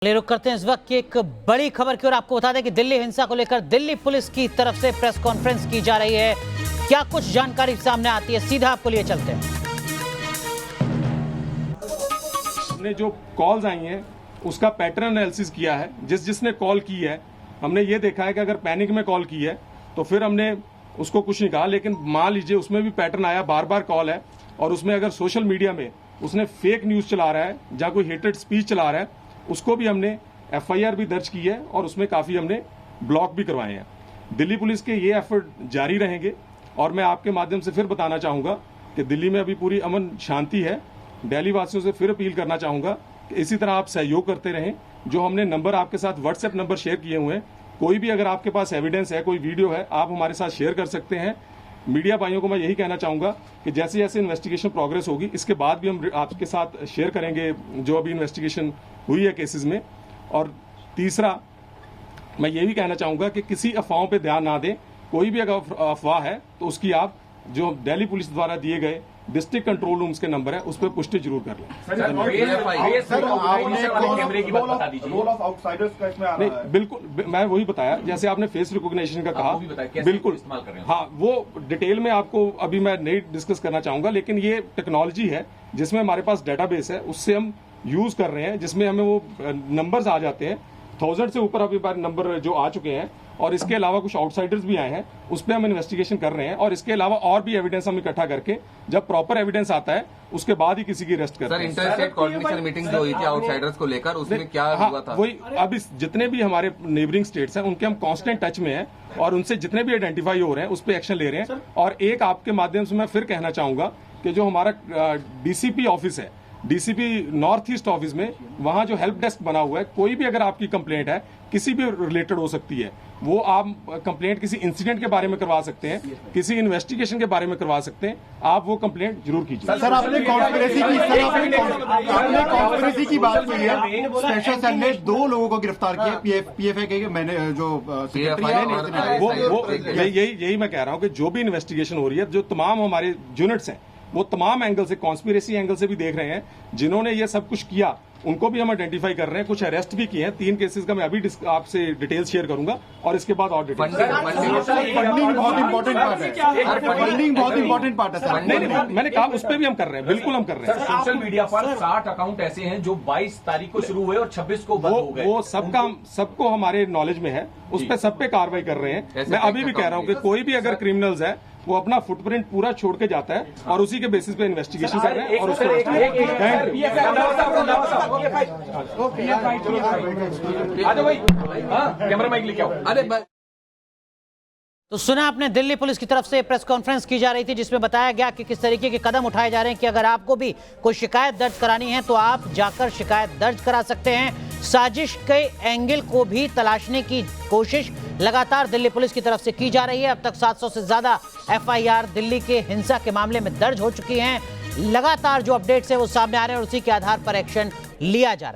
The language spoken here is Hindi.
ले रुक करते हैं इस वक्त की एक बड़ी खबर की ओर। आपको बता दें कि दिल्ली हिंसा को लेकर दिल्ली पुलिस की तरफ से प्रेस कॉन्फ्रेंस की जा रही है। क्या कुछ जानकारी सामने आती है, सीधा आपको लिए चलते हैं। हमने जो कॉल्स आई हैं उसका पैटर्न एनालिसिस किया है। जिसने कॉल की है हमने ये देखा है कि अगर पैनिक में कॉल की है तो फिर हमने उसको कुछ नहीं कहा, लेकिन मान लीजिए उसमें भी पैटर्न आया, बार बार कॉल है और उसमें अगर सोशल मीडिया में उसने फेक न्यूज चला रहा है जहाँ कोई हेटेड स्पीच चला रहा है, उसको भी हमने एफआईआर भी दर्ज की है और उसमें काफ़ी हमने ब्लॉक भी करवाए हैं। दिल्ली पुलिस के ये एफर्ट जारी रहेंगे और मैं आपके माध्यम से फिर बताना चाहूँगा कि दिल्ली में अभी पूरी अमन शांति है। दिल्ली वासियों से फिर अपील करना चाहूँगा कि इसी तरह आप सहयोग करते रहें। जो हमने नंबर आपके साथ व्हाट्सएप नंबर शेयर किए हुए हैं, कोई भी अगर आपके पास एविडेंस है, कोई वीडियो है, आप हमारे साथ शेयर कर सकते हैं। मीडिया भाइयों को मैं यही कहना चाहूँगा कि जैसे जैसे इन्वेस्टिगेशन प्रोग्रेस होगी इसके बाद भी हम आपके साथ शेयर करेंगे जो अभी इन्वेस्टिगेशन हुई है केसेस में। और तीसरा, मैं ये भी कहना चाहूँगा कि किसी अफवाहों पे ध्यान ना दें। कोई भी अगर अफवाह है तो उसकी आप जो दिल्ली पुलिस द्वारा दिए गए डिस्ट्रिक्ट कंट्रोल रूम्स के नंबर है उस पर पुष्टि जरूर कर लें। नहीं, बिल्कुल मैं वही बताया, जैसे आपने फेस रिकॉग्निशन का कहा, बिल्कुल हाँ, वो डिटेल में आपको अभी मैं नहीं डिस्कस करना चाहूंगा, लेकिन ये टेक्नोलॉजी है जिसमें हमारे पास डेटाबेस है, उससे हम यूज कर रहे हैं, जिसमें हमें वो नंबर्स आ जाते हैं। 1000 से ऊपर अभी बार नंबर जो आ चुके हैं और इसके अलावा कुछ आउटसाइडर्स भी आए हैं, उस पर हम इन्वेस्टिगेशन कर रहे हैं और इसके अलावा और भी एविडेंस हम इकट्ठा करके जब प्रॉपर एविडेंस आता है उसके बाद ही किसी की अरेस्ट करते हैं। Sir, inter state coordination meeting जो हुई थी आउटसाइडर्स को लेकर, उसमें क्या हुआ था? वही अभी जितने भी हमारे नेबरिंग स्टेट्स हैं उनके हम कांस्टेंट टच में हैं और उनसे जितने भी आइडेंटिफाई हो रहे हैं उस पर एक्शन ले रहे हैं। और एक आपके माध्यम से मैं फिर कहना चाहूंगा कि जो हमारा डीसीपी ऑफिस है, डीसीपी नॉर्थ ईस्ट ऑफिस में, वहां जो हेल्प डेस्क बना हुआ है, कोई भी अगर आपकी कंप्लेंट है किसी भी रिलेटेड हो सकती है, वो आप कंप्लेंट किसी इंसिडेंट के बारे में करवा सकते हैं, किसी इन्वेस्टिगेशन के बारे में करवा सकते हैं, आप वो कंप्लेंट जरूर कीजिए। सर, आपने कॉन्स्पिरेसी की बात की है। स्पेशल सेल ने 2 लोगों को गिरफ्तार किया, पीएफआई के मैंने जो यही मैं कह रहा हूं कि जो भी इन्वेस्टिगेशन हो रही है, जो तमाम हमारे यूनिट्स हैं वो तमाम एंगल से, कॉन्स्पिरेसी एंगल से भी देख रहे हैं। जिन्होंने ये सब कुछ किया उनको भी हम आइडेंटिफाई कर रहे हैं, कुछ अरेस्ट भी किए हैं। 3 केसेस का मैं अभी आपसे डिटेल शेयर करूंगा और इसके बाद और डिटेल। फंडिंग बहुत इंपॉर्टेंट पार्ट है, फंडिंग बहुत इंपॉर्टेंट पार्ट है सर। नहीं, मैंने कहा उस पर भी हम कर रहे हैं, बिल्कुल हम कर रहे हैं। सोशल मीडिया पर 60 अकाउंट ऐसे हैं जो 22 तारीख को शुरू हुए और 26 को बंद हो गए। वो सबको हमारे नॉलेज में है, उस पर सब पे कार्रवाई कर रहे हैं। मैं अभी भी कह रहा हूँ कि कोई भी अगर क्रिमिनल्स है वो अपना फुटप्रिंट पूरा छोड़ के जाता है और उसी के बेसिस पे इन्वेस्टिगेशन कर रहे हैं और उसको कैमरा माइक लेके आओ। अरे तो सुना आपने, दिल्ली पुलिस की तरफ से प्रेस कॉन्फ्रेंस की जा रही थी जिसमें बताया गया कि किस तरीके के कदम उठाए जा रहे हैं कि अगर आपको भी कोई शिकायत दर्ज करानी है तो आप जाकर शिकायत दर्ज करा सकते हैं। साजिश के एंगल को भी तलाशने की कोशिश लगातार दिल्ली पुलिस की तरफ से की जा रही है। अब तक 700 से ज्यादा एफआईआर दिल्ली के हिंसा के मामले में दर्ज हो चुकी हैं। लगातार जो अपडेट्स है वो सामने आ रहे हैं और उसी के आधार पर एक्शन लिया जा रहा है।